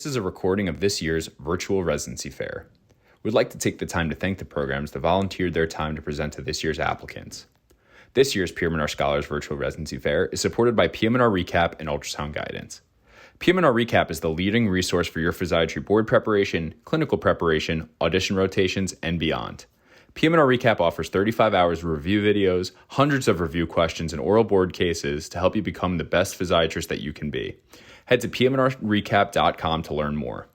This is a recording of this year's Virtual Residency Fair. We'd like to take the time to thank the programs that volunteered their time to present to this year's applicants. This year's PM&R Scholars Virtual Residency Fair is supported by PM&R Recap and Ultrasound Guidance. PM&R Recap is the leading resource for your physiatry board preparation, clinical preparation, audition rotations, and beyond. PM&R Recap offers 35 hours of review videos, hundreds of review questions, and oral board cases to help you become the best physiatrist that you can be. Head to pmnrrecap.com to learn more.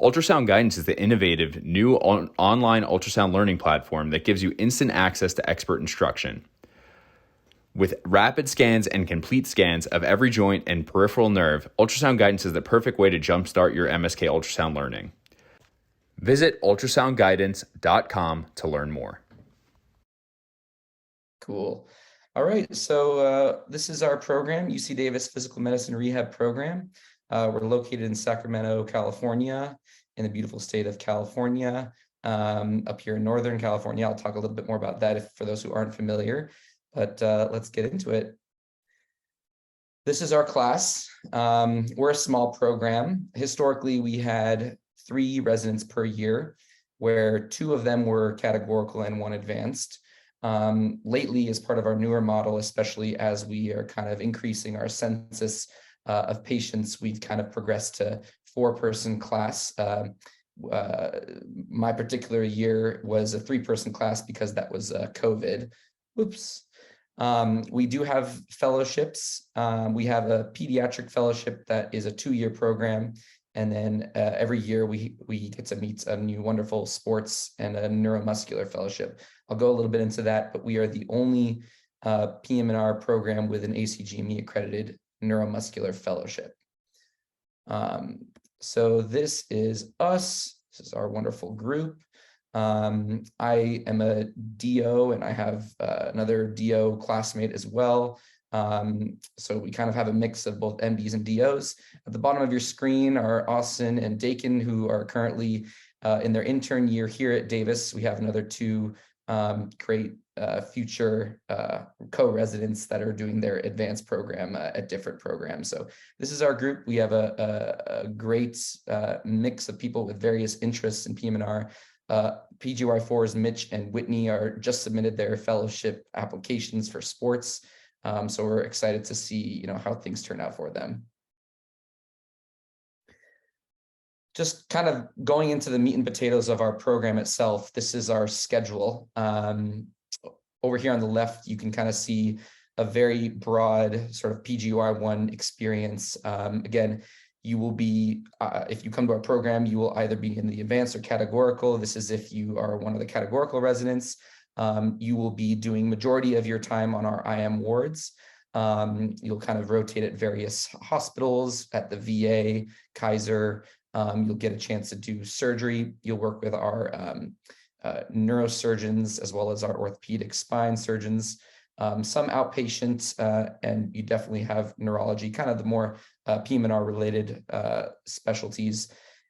Ultrasound Guidance is the innovative new online ultrasound learning platform that gives you instant access to expert instruction. With rapid scans and complete scans of every joint and peripheral nerve, Ultrasound Guidance is the perfect way to jumpstart your MSK ultrasound learning. Visit ultrasoundguidance.com to learn more. Cool. All right, so this is our program, UC Davis Physical Medicine Rehab Program. We're located in Sacramento, California, in the beautiful state of California, up here in Northern California. I'll talk a little bit more about that for those who aren't familiar, but let's get into it. This is our class. We're a small program. Historically, we had 3 residents per year, where 2 of them were categorical and 1 advanced. Lately, as part of our newer model, especially as we are kind of increasing our census of patients, we've kind of progressed to 4-person class. My particular year was a 3-person class because that was COVID. Oops. We do have fellowships. We have a pediatric fellowship that is a 2-year program. And then every year we get to meet a new wonderful sports and a neuromuscular fellowship. I'll go a little bit into that, but we are the only PM&R program with an ACGME accredited neuromuscular fellowship. So this is us. This is our wonderful group. I am a DO and I have another DO classmate as well. So we kind of have a mix of both MDs and DOs. At the bottom of your screen are Austin and Dakin, who are currently in their intern year here at Davis. We have another 2 great future co-residents that are doing their advanced program at different programs. So this is our group. We have a great mix of people with various interests in PM&R. PGY4's Mitch and Whitney are just submitted their fellowship applications for sports. So we're excited to see, how things turn out for them. Just kind of going into the meat and potatoes of our program itself, this is our schedule. Over here on the left, you can kind of see a very broad sort of PGY1 experience. Again, you will be, if you come to our program, you will either be in the advanced or categorical. This is if you are one of the categorical residents. You will be doing majority of your time on our IM wards. You'll kind of rotate at various hospitals, at the VA, Kaiser. You'll get a chance to do surgery. You'll work with our neurosurgeons as well as our orthopedic spine surgeons. Some outpatients, and you definitely have neurology, kind of the more PM&R related specialties.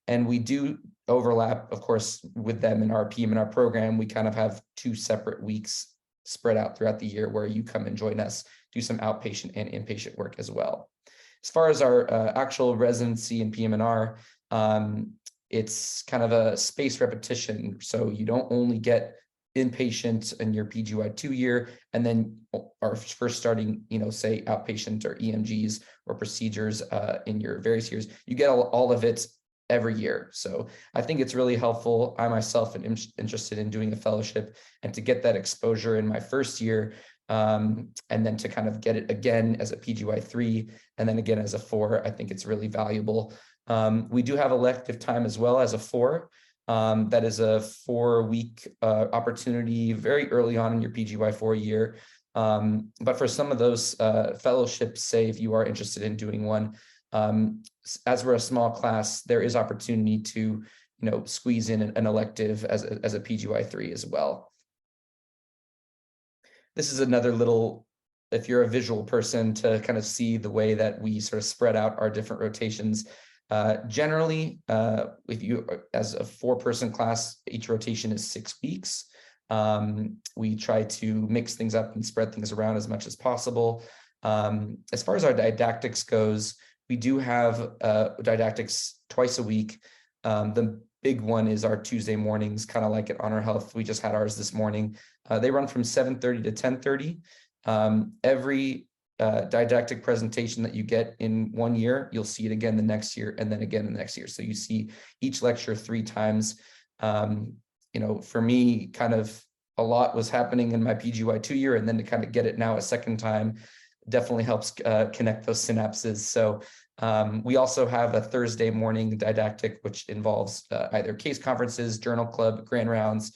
And we do overlap, of course, with them in our PM&R program. We kind of have 2 separate weeks spread out throughout the year where you come and join us, do some outpatient and inpatient work as well. As far as our actual residency in PM&R, it's kind of a spaced repetition. So you don't only get inpatient in your PGY2 year, and then are first starting, say outpatient or EMGs or procedures in your various years. You get all of it every year. So I think it's really helpful. I myself am interested in doing a fellowship, and to get that exposure in my first year, and then to kind of get it again as a PGY3 and then again as a 4, I think it's really valuable. We do have elective time as well as a 4. That is a 4-week opportunity very early on in your PGY4 year. But for some of those fellowships, say if you are interested in doing one, as we're a small class, there is opportunity to, squeeze in an elective as a PGY3 as well. This is another little, if you're a visual person, to kind of see the way that we sort of spread out our different rotations. Generally, if you, as a 4-person class, each rotation is 6 weeks. We try to mix things up and spread things around as much as possible. As far as our didactics goes, We do have didactics twice a week. The big one is our Tuesday mornings, kind of like at Honor Health. We just had ours this morning. They run from 7:30 to 10:30. Every didactic presentation that you get in 1 year, you'll see it again the next year, and then again the next year. So you see each lecture 3 times. For me, kind of a lot was happening in my PGY2 year, and then to kind of get it now a second time definitely helps connect those synapses. So we also have a Thursday morning didactic, which involves either case conferences, journal club, grand rounds,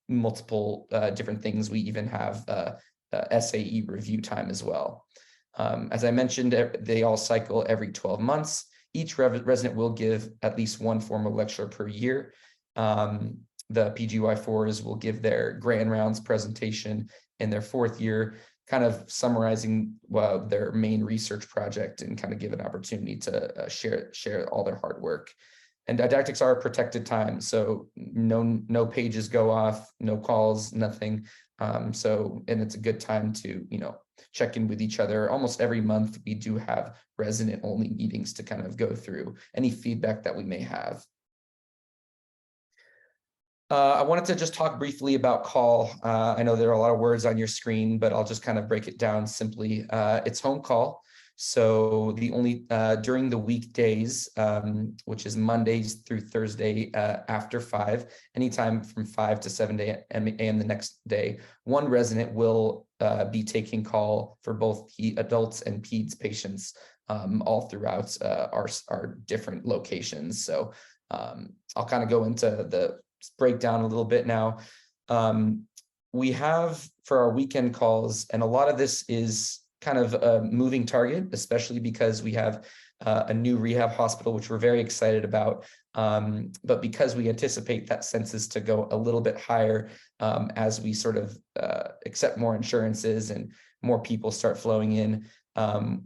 multiple different things. We even have SAE review time as well. As I mentioned, they all cycle every 12 months. Each resident will give at least one formal lecture per year. The PGY4s will give their grand rounds presentation in their 4th year, kind of summarizing their main research project and kind of give an opportunity to share all their hard work. And didactics are a protected time, so no pages go off, no calls, nothing. And it's a good time to check in with each other. Almost every month we do have resident only meetings to kind of go through any feedback that we may have. I wanted to just talk briefly about call. I know there are a lot of words on your screen, but I'll just kind of break it down simply. It's home call. So the only during the weekdays, which is Mondays through Thursday after 5, anytime from 5 to 7 a.m. the next day, one resident will be taking call for both adults and peds patients all throughout our different locations. So I'll kind of go into the breakdown a little bit now. We have for our weekend calls, and a lot of this is kind of a moving target, especially because we have a new rehab hospital, which we're very excited about. But because we anticipate that census to go a little bit higher as we sort of accept more insurances and more people start flowing in,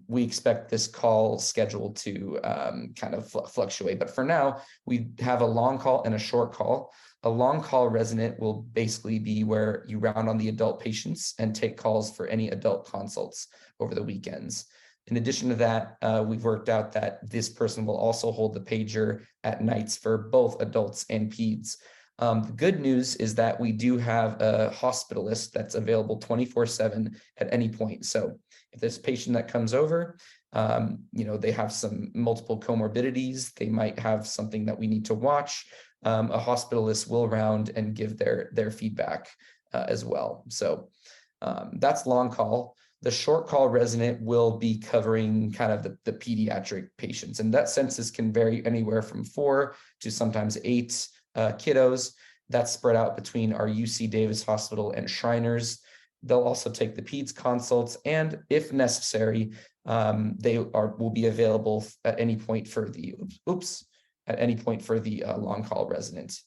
we expect this call schedule to kind of fluctuate. But for now, we have a long call and a short call. A long call resident will basically be where you round on the adult patients and take calls for any adult consults over the weekends. In addition to that, we've worked out that this person will also hold the pager at nights for both adults and peds. The good news is that we do have a hospitalist that's available 24/7 at any point. So if there's a patient that comes over, they have some multiple comorbidities, they might have something that we need to watch, a hospitalist will round and give their feedback as well. So that's long call. The short call resident will be covering kind of the pediatric patients, and that census can vary anywhere from 4 to sometimes 8 kiddos. That's spread out between our UC Davis Hospital and Shriners. They'll also take the peds consults, and if necessary, will be available at any point for the long call resident.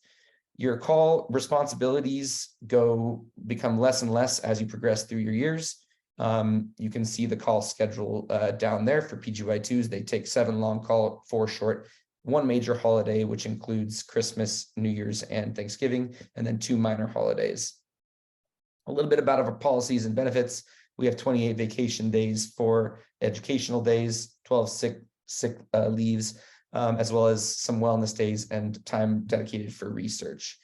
Your call responsibilities become less and less as you progress through your years. You can see the call schedule down there for PGY2s. They take 7 long call, 4 short, 1 major holiday, which includes Christmas, New Year's, and Thanksgiving, and then 2 minor holidays. A little bit about our policies and benefits. We have 28 vacation days, 4 educational days, 12 sick leaves, as well as some wellness days and time dedicated for research.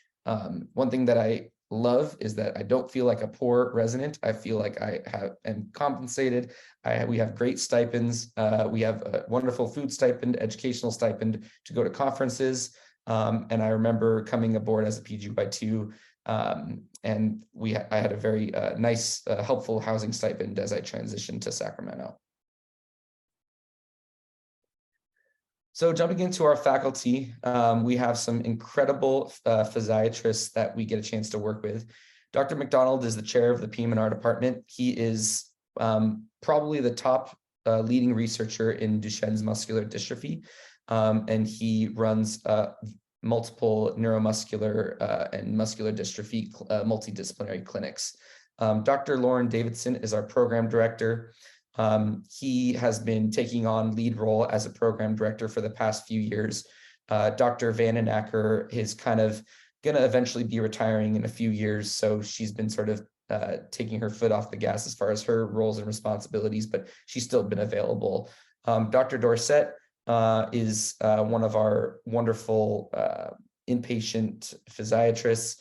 One thing that I love is that I don't feel like a poor resident. I feel like I am compensated. We have great stipends. We have a wonderful food stipend, educational stipend to go to conferences. And I remember coming aboard as a PGY2, and I had a very nice, helpful housing stipend as I transitioned to Sacramento. So jumping into our faculty, we have some incredible physiatrists that we get a chance to work with. Dr. McDonald is the chair of the PM&R department. He is probably the top leading researcher in Duchenne's muscular dystrophy, and he runs multiple neuromuscular and muscular dystrophy multidisciplinary clinics. Dr. Lauren Davidson is our program director. He has been taking on lead role as a program director for the past few years. Dr. Vandenacker is kind of going to eventually be retiring in a few years, so she's been sort of taking her foot off the gas as far as her roles and responsibilities, but she's still been available. Dr. Dorsett is one of our wonderful inpatient physiatrists.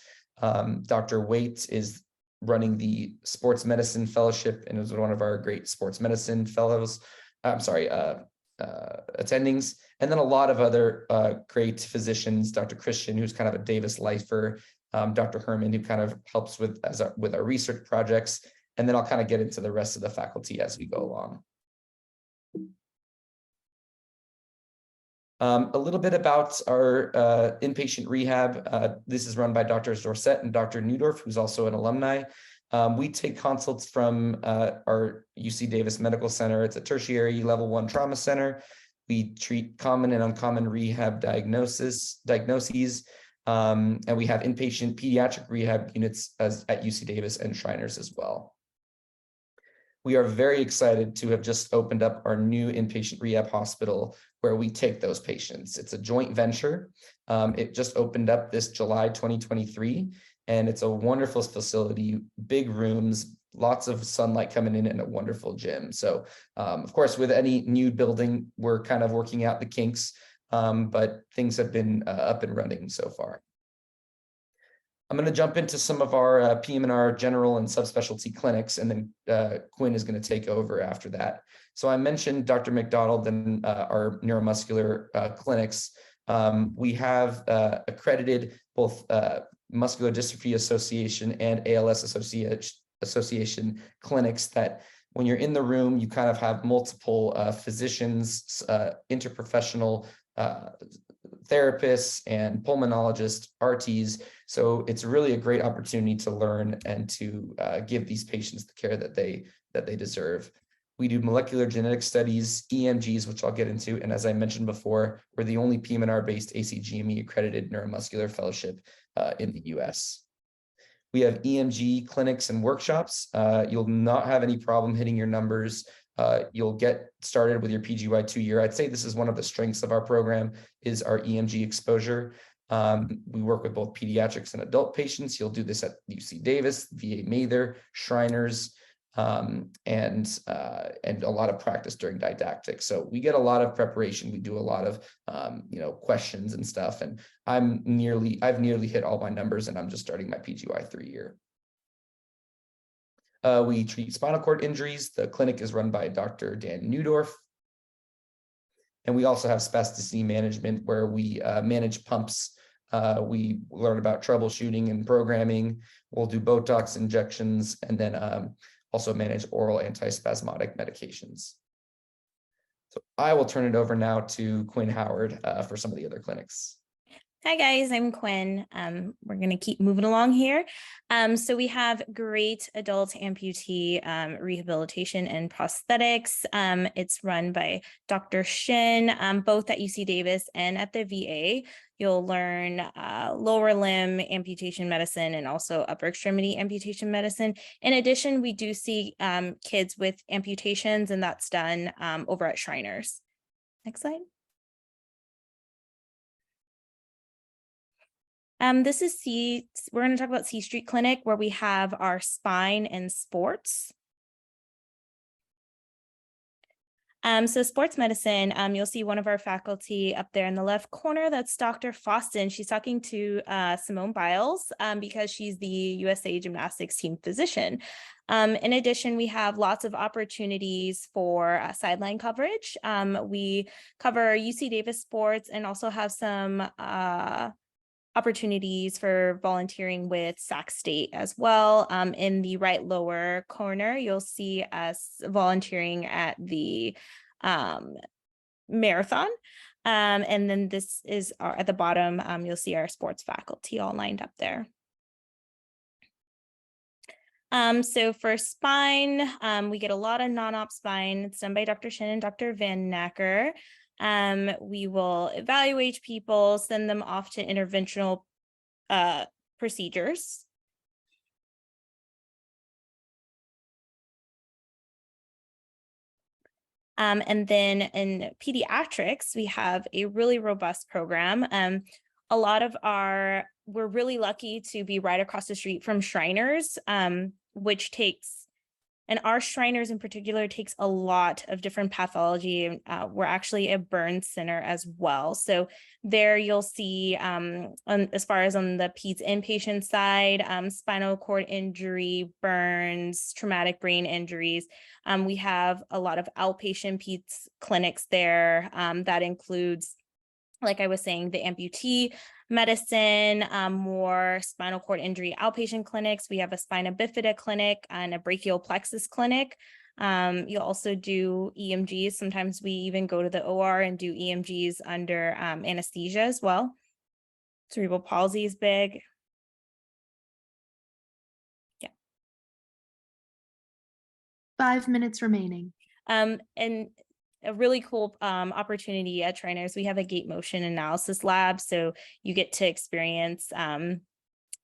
Dr. Waite is running the sports medicine fellowship and is one of our great sports medicine fellows. Attendings, and then a lot of other great physicians, Dr. Christian, who's kind of a Davis lifer, Dr. Herman, who kind of helps with our research projects, and then I'll kind of get into the rest of the faculty as we go along. A little bit about our inpatient rehab. This is run by Drs. Dorsett and Dr. Neudorf, who's also an alumni. We take consults from our UC Davis Medical Center. It's a tertiary level 1 trauma center. We treat common and uncommon rehab diagnoses, and we have inpatient pediatric rehab units at UC Davis and Shriners as well. We are very excited to have just opened up our new inpatient rehab hospital where we take those patients. It's a joint venture. It just opened up this July 2023, and it's a wonderful facility, big rooms, lots of sunlight coming in, and a wonderful gym. So, of course, with any new building, we're kind of working out the kinks, but things have been up and running so far. I'm going to jump into some of our PM&R general and subspecialty clinics, and then Quinn is going to take over after that. So I mentioned Dr. McDonald and our neuromuscular clinics. We have accredited both Muscular Dystrophy Association and ALS Association clinics that when you're in the room, you kind of have multiple physicians, interprofessional therapists and pulmonologists, RTs. So it's really a great opportunity to learn and to give these patients the care that they deserve. We do molecular genetic studies, EMGs, which I'll get into. And as I mentioned before, we're the only PM&R based ACGME accredited neuromuscular fellowship in the US. We have EMG clinics and workshops. You'll not have any problem hitting your numbers. You'll get started with your PGY 2-year. I'd say this is one of the strengths of our program is our EMG exposure. We work with both pediatrics and adult patients. You'll do this at UC Davis, VA Mather, Shriners, and a lot of practice during didactics. So we get a lot of preparation. We do a lot of questions and stuff. And I've nearly hit all my numbers, and I'm just starting my PGY 3-year. We treat spinal cord injuries. The clinic is run by Dr. Dan Neudorf. And we also have spasticity management where we manage pumps. We learn about troubleshooting and programming. We'll do Botox injections and then also manage oral antispasmodic medications. So I will turn it over now to Quinn Howard for some of the other clinics. Hi guys, I'm Quinn. We're going to keep moving along here. So we have great adult amputee rehabilitation and prosthetics. It's run by Dr. Shin, both at UC Davis and at the VA. You'll learn lower limb amputation medicine and also upper extremity amputation medicine. In addition, we do see kids with amputations, and that's done over at Shriners. Next slide. This is we're going to talk about C Street Clinic, where we have our spine and sports. So sports medicine, you'll see one of our faculty up there in the left corner. That's Dr. Faustin. She's talking to Simone Biles because she's the USA Gymnastics team physician. In addition, we have lots of opportunities for sideline coverage. We cover UC Davis sports and also have some opportunities for volunteering with Sac State as well. In the right lower corner, you'll see us volunteering at the marathon. And then this is at the bottom, you'll see our sports faculty all lined up there. So for spine, we get a lot of non-op spine. It's done by Dr. Shin and Dr. Van Nacker. We will evaluate people, send them off to interventional procedures. And then in pediatrics, we have a really robust program. A lot of we're really lucky to be right across the street from Shriners, which takes And our Shriners in particular takes a lot of different pathology. We're actually a burn center as well. So there you'll see, as far as on the peds inpatient side, spinal cord injury, burns, traumatic brain injuries. We have a lot of outpatient peds clinics there. That includes, like I was saying, the amputee medicine, more spinal cord injury outpatient clinics. We have a spina bifida clinic and a brachial plexus clinic. You'll also do EMGs. Sometimes we even go to the OR and do EMGs under anesthesia as well. Cerebral palsy is big. Yeah. 5 minutes remaining. And a really cool opportunity at Shriners, we have a gait motion analysis lab. So you get to experience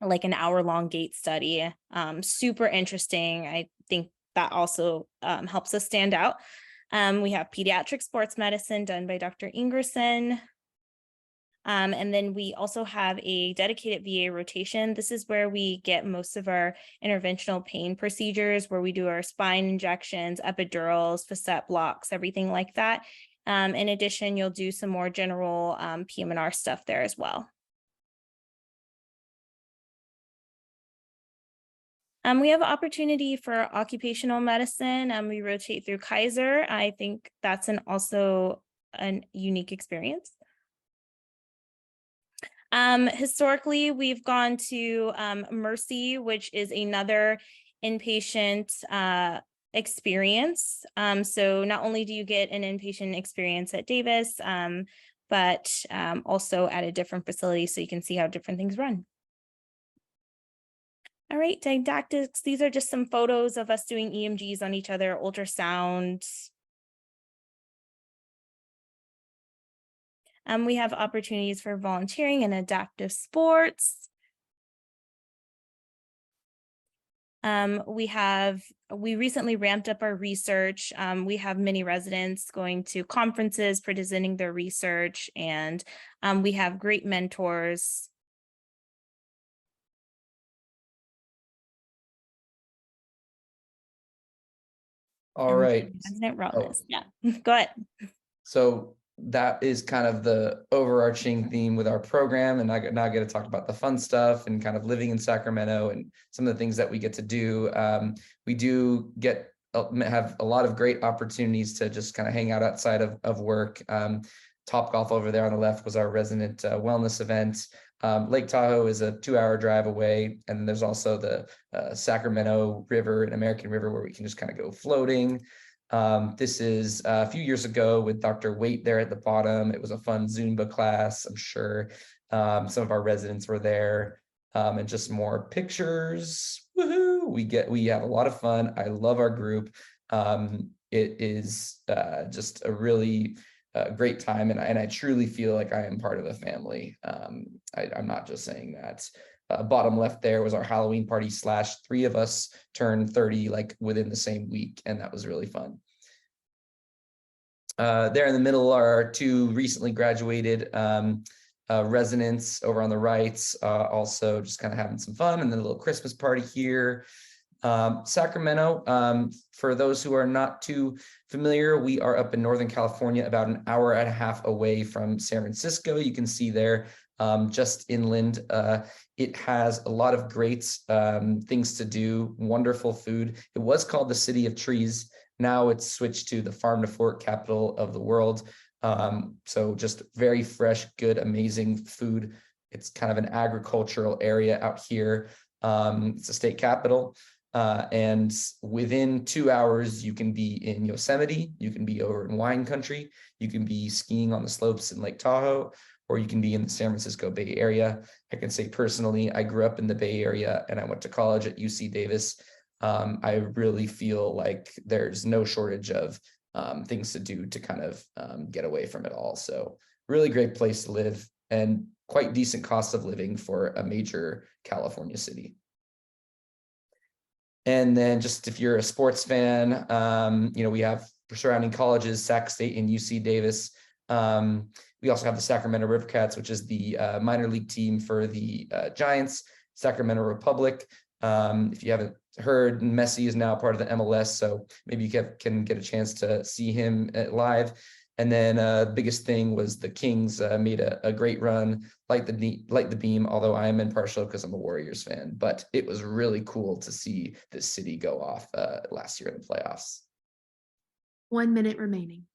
like an hour-long gait study. Super interesting. I think that also helps us stand out. We have pediatric sports medicine done by Dr. Ingerson. And then we also have a dedicated VA rotation. This is where we get most of our interventional pain procedures, where we do our spine injections, epidurals, facet blocks, everything like that. In addition, you'll do some more general PM&R stuff there as well. We have opportunity for occupational medicine. We rotate through Kaiser. I think that's also a unique experience. Historically, we've gone to Mercy, which is another inpatient experience. So not only do you get an inpatient experience at Davis, but also at a different facility, so you can see how different things run. All right, didactics. These are just some photos of us doing EMGs on each other, ultrasound. We have opportunities for volunteering and adaptive sports. We recently ramped up our research. We have many residents going to conferences, presenting their research, and we have great mentors. All right. Resident wellness. Yeah, go ahead. So that is kind of the overarching theme with our program. And now I get to talk about the fun stuff and kind of living in Sacramento and some of the things that we get to do. We do have a lot of great opportunities to just kind of hang out outside of work. Top Golf over there on the left was our resident wellness event. Lake Tahoe is a 2-hour drive away. And there's also the Sacramento River and American River where we can just kind of go floating. This is a few years ago with Dr. Waite there at the bottom. It was a fun Zumba class, I'm sure. Some of our residents were there, and just more pictures. Woohoo! We have a lot of fun. I love our group. It is just a really great time, and I truly feel like I am part of a family. I'm not just saying that. Bottom left there was our Halloween party / 3 of us turned 30 like within the same week, and that was really fun. There in the middle are our 2 recently graduated residents over on the right, also just kind of having some fun, and then a little Christmas party here. Sacramento, for those who are not too familiar, we are up in Northern California, about an hour and a half away from San Francisco. You can see there, just inland. It has a lot of great things to do, wonderful food. It was called the City of Trees. Now it's switched to the Farm to Fork capital of the world. So just very fresh, good, amazing food. It's kind of an agricultural area out here. It's a state capital. And within 2 hours, you can be in Yosemite, you can be over in wine country, you can be skiing on the slopes in Lake Tahoe, or you can be in the San Francisco Bay Area. I can say personally, I grew up in the Bay Area and I went to college at UC Davis. I really feel like there's no shortage of things to do to kind of get away from it all. So really great place to live and quite decent cost of living for a major California city. And then just if you're a sports fan, we have surrounding colleges, Sac State and UC Davis. We also have the Sacramento Rivercats, which is the minor league team for the Giants, Sacramento Republic. If you haven't heard, Messi is now part of the MLS, so maybe you can get a chance to see him live. And then biggest thing was the Kings made a great run, like the beam, although I am impartial because I'm a Warriors fan, but it was really cool to see the city go off last year in the playoffs. 1 minute remaining.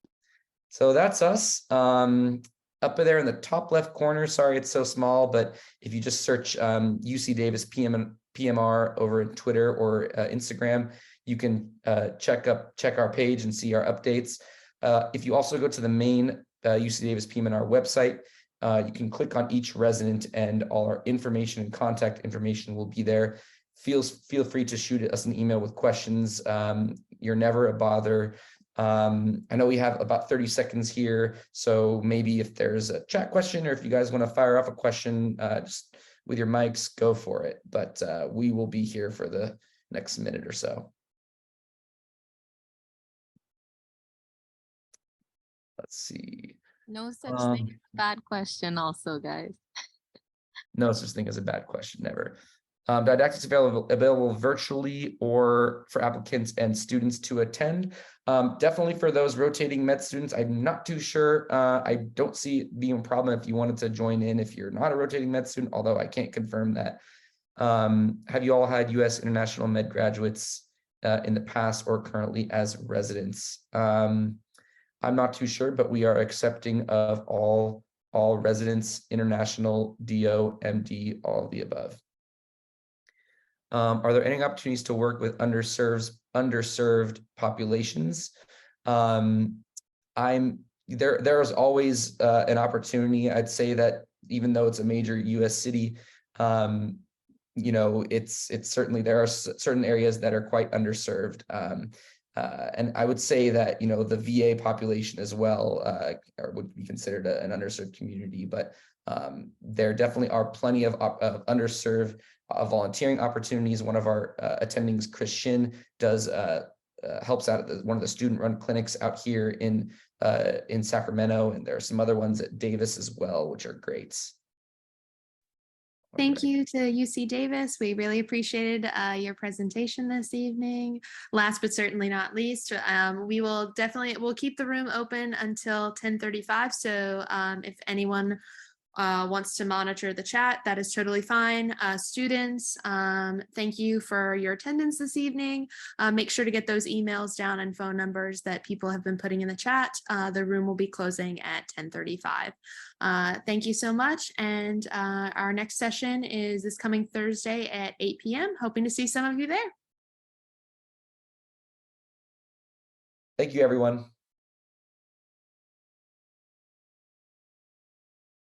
So that's us. Up there in the top left corner, sorry it's so small, but if you just search UC Davis PM&R over at Twitter or Instagram, you can check our page and see our updates. If you also go to the main UC Davis PM&R website, you can click on each resident and all our information and contact information will be there. Feel free to shoot us an email with questions. You're never a bother. I know we have about 30 seconds here, so maybe if there's a chat question or if you guys want to fire off a question, just with your mics, go for it. But we will be here for the next minute or so. Let's see. No such thing as a bad question also, guys. No such thing as a bad question, never. Didactics available virtually or for applicants and students to attend. Definitely for those rotating med students, I'm not too sure. I don't see it being a problem if you wanted to join in if you're not a rotating med student, although I can't confirm that. Have you all had U.S. international med graduates in the past or currently as residents? I'm not too sure, but we are accepting of all residents, international, DO, MD, all of the above. Are there any opportunities to work with underserved populations? There's always an opportunity. I'd say that even though it's a major U.S. city, you know, it's certainly, there are certain areas that are quite underserved. And I would say that, you know, the VA population as well would be considered an underserved community, but there definitely are plenty of underserved volunteering opportunities. One of our attendings, Chris Shin, does helps out at one of the student-run clinics out here in Sacramento, and there are some other ones at Davis as well, which are great. Thank you to UC Davis. We really appreciated your presentation this evening. Last but certainly not least, we'll keep the room open until 10:35. So if anyone wants to monitor the chat, that is totally fine. Students, thank you for your attendance this evening. Make sure to get those emails down and phone numbers that people have been putting in the chat. The room will be closing at 10:35. Thank you so much. And our next session is this coming Thursday at 8 p.m. Hoping to see some of you there. Thank you, everyone.